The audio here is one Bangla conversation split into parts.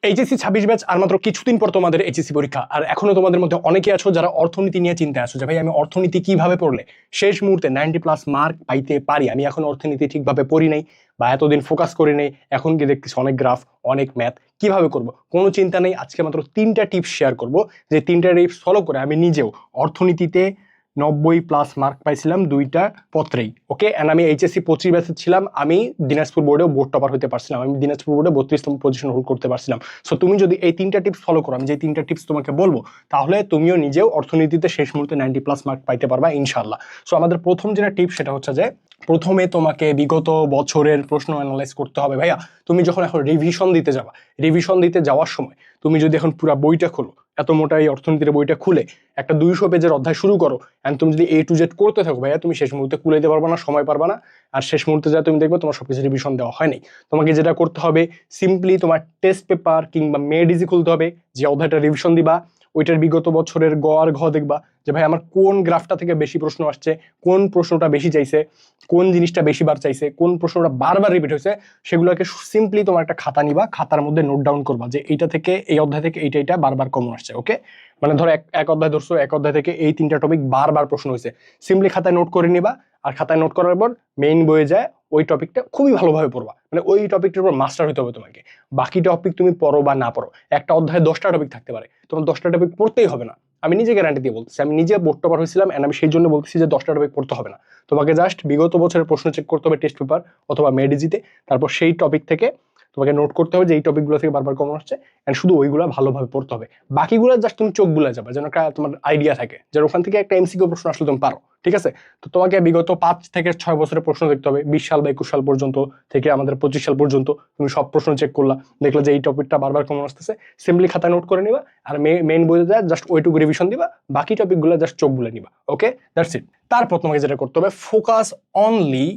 এইচএসসি 26 ব্যাচ আর মাত্র কিছুদিন পর তোমাদের এইচএসসি পরীক্ষা। আর এখনো তোমাদের মধ্যে অনেকে আছো যারা অর্থনীতি নিয়ে চিন্তায় আছো যে ভাই আমি অর্থনীতি কিভাবে পড়লে শেষ মুহূর্তে 90+ মার্ক পাইতে পারি। আমি এখন অর্থনীতি ঠিকভাবে পড়ি নাই বা এতদিন ফোকাস করি নাই, এখন কি দেখতেছি অনেক গ্রাফ অনেক ম্যাথ, কিভাবে করব কোনো চিন্তা নেই। আজকে মাত্র 3টা টিপস শেয়ার করব, যে 3টা টিপস ফলো করে আমি নিজেও অর্থনীতিতে 90+ মার্ক পাইছিলাম 2টা পত্রেই। ওকে, অ্যান্ড আমি এইচএসসি 25 ব্যাচে ছিলাম, আমি দিনাজপুর বোর্ডেও বোর্ড টপার হতে পারছিলাম, আমি দিনাজপুর বোর্ডে 32তম পজিশন হোল্ড করতে পারছিলাম। সো তুমি যদি এই 3টা টিপস ফলো করো, আমি যে 3টা টিপস তোমাকে বলবো, তাহলে তুমিও নিজেও অর্থনীতিতে শেষ মুহূর্তে 90+ মার্ক পাইতে পারবা ইনশাল্লাহ। সো আমাদের প্রথম যেটা টিপস সেটা হচ্ছে যে প্রথমে তোমাকে বিগত বছরের প্রশ্ন অ্যানালাইজ করতে হবে। ভাইয়া তুমি যখন এখন রিভিশন দিতে যাবা, রিভিশন দিতে যাওয়ার সময় তুমি যদি এখন পুরো বইটা খোলো, এত মোটা এই অর্থনীতির বইটা খুলে একটা 200 পেজের অধ্যায় শুরু করো, এন্ড তুমি যদি A to Z করতে থাকো ভাইয়া, তুমি শেষ মুহূর্তে কুলাইতে পারবা না, সময় পারবা না। আর শেষ মুহূর্তে যা তুমি দেখবে তোমার সবকিছু রিভিশন দেওয়া হয় নাই। তোমাকে যেটা করতে হবে, সিম্পলি তোমার টেস্ট পেপার কিংবা মেডিজি খুলতে হবে, যে অধ্যায়টা রিভিশন দিবা ওইটার বিগত বছরের গ আর ঘ দেখবা যে ভাই আমার কোন গ্রাফটা থেকে বেশি প্রশ্ন আসছে, কোন প্রশ্নটা বেশি চাইছে, কোন জিনিসটা বেশি বার চাইছে, কোন প্রশ্নটা বারবার রিপিট হয়েছে, সেগুলোকে সিম্পলি তোমার একটা খাতা নিবা, খাতার মধ্যে নোট ডাউন করবা যে এইটা থেকে এই অধ্যায় থেকে এইটা বারবার কমন আসছে। ওকে, মানে ধরো এক অধ্যায় ধরছো, এক অধ্যায় থেকে এই 3টা টপিক বারবার প্রশ্ন হয়েছে, সিম্পলি খাতায় নোট করে নিবা। আর খাতায় নোট করার পর মেইন বইয়ে যায় ওই টপিকটা খুবই ভালোভাবে পড়বা, মানে ওই টপিকটার উপর মাস্টার হতে হবে তোমাকে। বাকি টপিক তুমি পড়ো বা না পড়ো, একটা অধ্যায়ে 10টা টপিক থাকতে পারে, তোমার 10টা টপিক পড়তেই হবে না। আমি নিজে গ্যারান্টি দিয়ে বলতেছি, আমি নিজে বোর্ড টপার হয়েছিলাম, এন্ড আমি সেই জন্য বলতেছি যে 10টা টপিক পড়তে হবে না। তোমাকে জাস্ট বিগত বছরের প্রশ্ন চেক করতে হবে টেস্ট পেপার অথবা মেডিজিতে, তারপর সেই টপিক থেকে তোমাকে নোট করতে হবে যে এই টপিকগুলো থেকে বারবার কমন আসছে, এন্ড শুধু ওইগুলো ভালোভাবে পড়তে হবে। বাকিগুলো জাস্ট তুমি চোখ বুলে যাবে, যেন একটা তোমার আইডিয়া থাকে যে ওখান থেকে একটা এমসিকিউ প্রশ্ন আসলে তুমি পারো। ঠিক আছে, তো তোমাকে বিগত 5 থেকে 6 বছরের প্রশ্ন দেখতে হবে, 20 সাল বা 21 সাল পর্যন্ত থেকে আমাদের 25 সাল পর্যন্ত তুমি সব প্রশ্ন চেক করলা, দেখলা যে এই টপিকটা বারবার কমন আসতেছে, সিম্পলি খাতায় নোট করে নিবা। আর মেইন বইতে যায় জাস্ট ওইটুকু রিভিশন দিবা, বাকি টপিকগুলো জাস্ট চোখ বুলে নিবা। Okay, that's it. তারপর তোমাকে যেটা করতে হবে, focus only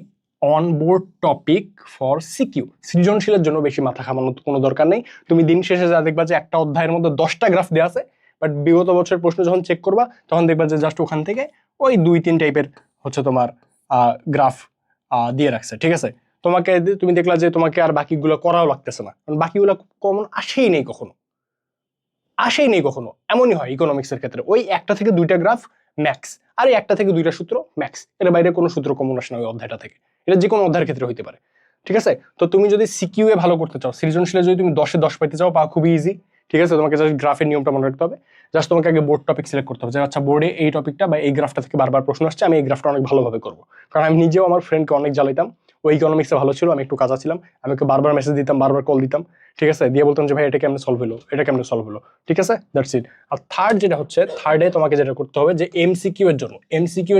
on board topic for CQ. সৃজনশীলের জন্য বেশি মাথা ঘামানোর কোনো দরকার নেই। তুমি দিন শেষে যা দেখবা যে একটা অধ্যায়ের মধ্যে 10টা গ্রাফ দেওয়া আছে, বাট বিগত বছরের প্রশ্ন যখন চেক করবা তখন দেখবা যে জাস্ট ওখান থেকে ওই 2-3 টাইপের হচ্ছে তোমার গ্রাফ দিয়ে রাখছে। ঠিক আছে, তোমাকে তুমি দেখলা যে তোমাকে আর বাকিগুলো করাও লাগতেছে না, কারণ বাকিগুলো কমন আসেই নেই কখনো, আসেই নেই কখনো। এমনই হয় ইকোনমিক্সের ক্ষেত্রে, ওই 1টা থেকে 2টা গ্রাফ ম্যাক্স, আর 1টা থেকে 2টা সূত্র ম্যাক্স, এর বাইরে কোনো সূত্র কমন আসে না ওই অধ্যায়টা থেকে। এটা যে কোনো অধ্যায়ের ক্ষেত্রে হইতে পারে। ঠিক আছে, তো তুমি যদি সিকিউ এ ভালো করতে চাও, সৃজনশীলে যদি তুমি 10-এ 10 পাইতে চাও, পাওয়া খুবই ইজি। ঠিক আছে, তোমাকে জাস্ট গ্রাফের নিয়মটা মনে রাখতে হবে। জাস্ট তোমাকে আগে বোর্ড টপিক সিলেক্ট করতে হবে যে আচ্ছা বোর্ডে এই টপিকটা বা এই গ্রাফটা থেকে বারবার প্রশ্ন আসছে, আমি এই গ্রাফটা অনেক ভালোভাবে করবো। কারণ আমি নিজেও আমার ফ্রেন্ডকে অনেক জ্বালাইতাম, ওই ইকোনমিক্সে ভালো ছিল, আমি একটু কাঁচা ছিলাম, আমি ওকে বারবার মেসেজ দিতাম, বারবার কল দিতাম। ঠিক আছে, দিয়ে বলতাম যে ভাই এটা কেমনে সলভ হলো, এটা কেমনে সলভ হলো। ঠিক আছে, দ্যাটস ইট। আর থার্ড যেটা হচ্ছে, থার্ডে তোমাকে যেটা করতে হবে যে এমসিকিউ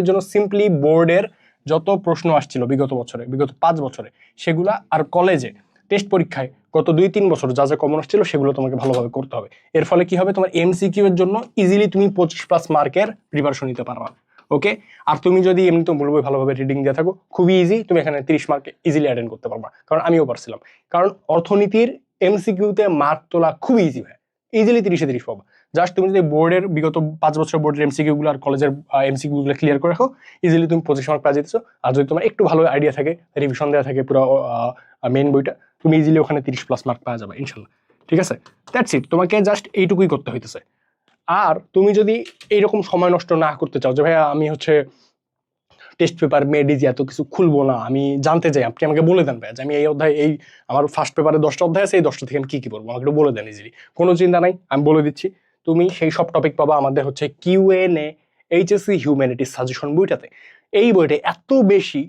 এর জন্য সিম্পলি বোর্ডের যত প্রশ্ন আসছিল বিগত বছরে, বিগত 5 বছরে, সেগুলা, আর কলেজে টেস্ট পরীক্ষায় গত 2-3 বছর যা যা কমন আসছিল সেগুলো তোমাকে ভালোভাবে করতে হবে। এর ফলে কি হবে, তোমার এমসিকিউ এর জন্য ইজিলি তুমি 25+ মার্কের প্রিপারেশন নিতে পারবা। ওকে, আর তুমি যদি এমনি তো বলবো ভালোভাবে রিডিং দিয়ে থাকো, খুবই ইজি, তুমি এখানে 30 মার্ক ইজিলি অ্যাটেন্ড করতে পারবা, কারণ আমিও পারছিলাম। কারণ অর্থনীতির এমসিকিউতে মার্ক তোলা খুবই ইজি হয়, ইজিলি 30-এ 30 পাবা। জাস্ট তুমি যদি বোর্ডের বিগত 5 বছরের বোর্ডের এমসিকিউ গুলো আর কলেজের এমসিকিউ গুলো ক্লিয়ার করে রাখো, ইজিলি তুমি 25 মার্ক পেয়ে যেতেছো। আর যদি তোমার একটু ভালো আইডিয়া থাকে, রিভিশন দেওয়া থাকে পুরো মেইন বইটা, তুমি ইজিলি ওখানে 30+ মার্ক পাওয়া যাবে ইনশাল্লাহ। ঠিক আছে, দ্যাটস ইট। তোমাকে জাস্ট এইটুকুই করতে হইতেছে। আর তুমি যদি এইরকম সময় নষ্ট না করতে চাও যে ভাইয়া আমি হচ্ছে টেস্ট পেপার মেডিজি এত কিছু খুলবো না, আমি জানতে চাই, আপনি আমাকে বলে দেন ভাই যে আমি এই অধ্যায়, এই আমার ফার্স্ট পেপারে 10টা অধ্যায় আছে, এই 10টা থেকে আমি কি কি পড়বো, আমাকে একটু বলে দেন ইজিলি। কোনো চিন্তা নাই, আমি বলে দিচ্ছি। তুমি সেই সব টপিক পাবা আমাদের হচ্ছে কিউএনএ এইচএসসি হিউম্যানিটিস সাজেশন বইটাতে। এই বইটা এত বেশি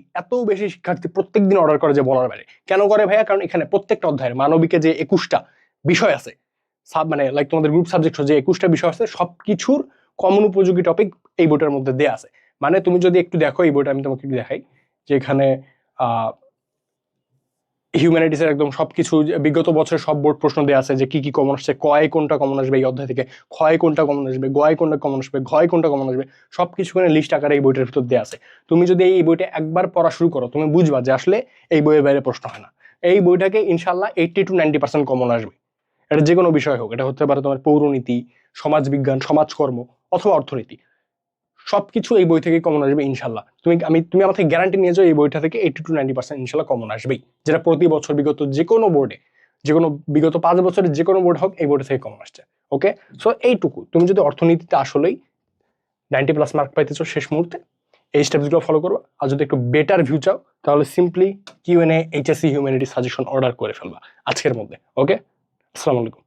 শিক্ষার্থী প্রত্যেকদিন অর্ডার করে যে বলার বাইরে। কেন করে ভাইয়া? কারণ এখানে প্রত্যেকটা অধ্যায়ের মানবিকে যে 21টা বিষয় আছে, মানে লাইক তোমাদের গ্রুপ সাবজেক্ট যে 21টা বিষয় আছে, সবকিছুর কমন উপযোগী টপিক এই বইটার মধ্যে দেয়া আছে। মানে তুমি যদি একটু দেখো এই বইটা, আমি তোমাকে একটু দেখাই যে এখানে হিউম্যানিটিসের একদম সবকিছু বিগত বছরের সব বোর্ড প্রশ্ন দেওয়া আছে, যে কি কি কমন আসছে, কয় কোনটা কমন আসবে এই অধ্যায় থেকে, ক্ষয় কোনটা কমন আসবে, গয় কোনটা কমন আসবে, ঘয় কোনটা কমন আসবে, সবকিছু এখানে লিস্ট আকারে এই বইটার ভিতর দেওয়া আছে। তুমি যদি এই বইটা একবার পড়া শুরু করো, তুমি বুঝবা যে আসলে এই বইয়ের বাইরে প্রশ্ন হয় না। এই বইটাকে ইনশাল্লাহ 80-90% কমন আসবে। এটা যে কোনো বিষয় হোক, এটা হতে পারে তোমার পৌরনীতি, সমাজবিজ্ঞান, সমাজকর্ম অথবা অর্থনীতি, সবকিছু এই বই থেকে কমন আসবে ইনশাল্লাহ। তুমি আমার থেকে গ্যারান্টি নিয়ে যাও, এই বইটা থেকে 80-90% ইনশাল্লাহ কমন আসবেই, যেটা প্রতি বছর বিগত যে কোনো বোর্ডে যে কোনো বিগত 5 বছরের যে কোনো বোর্ড হোক এই বোর্ড থেকে কম আসছে। ওকে, সো এইটুকু। তুমি যদি অর্থনীতিতে আসলেই 90+ মার্ক পাইতেছো শেষ মুহূর্তে, এই স্টেপসগুলো ফলো করো। আর যদি একটু বেটার ভিউ চাও তাহলে simply QnA HSC humanity suggestion order করে ফেলবা আজকের মধ্যে। ওকে, আসসালামু আলাইকুম।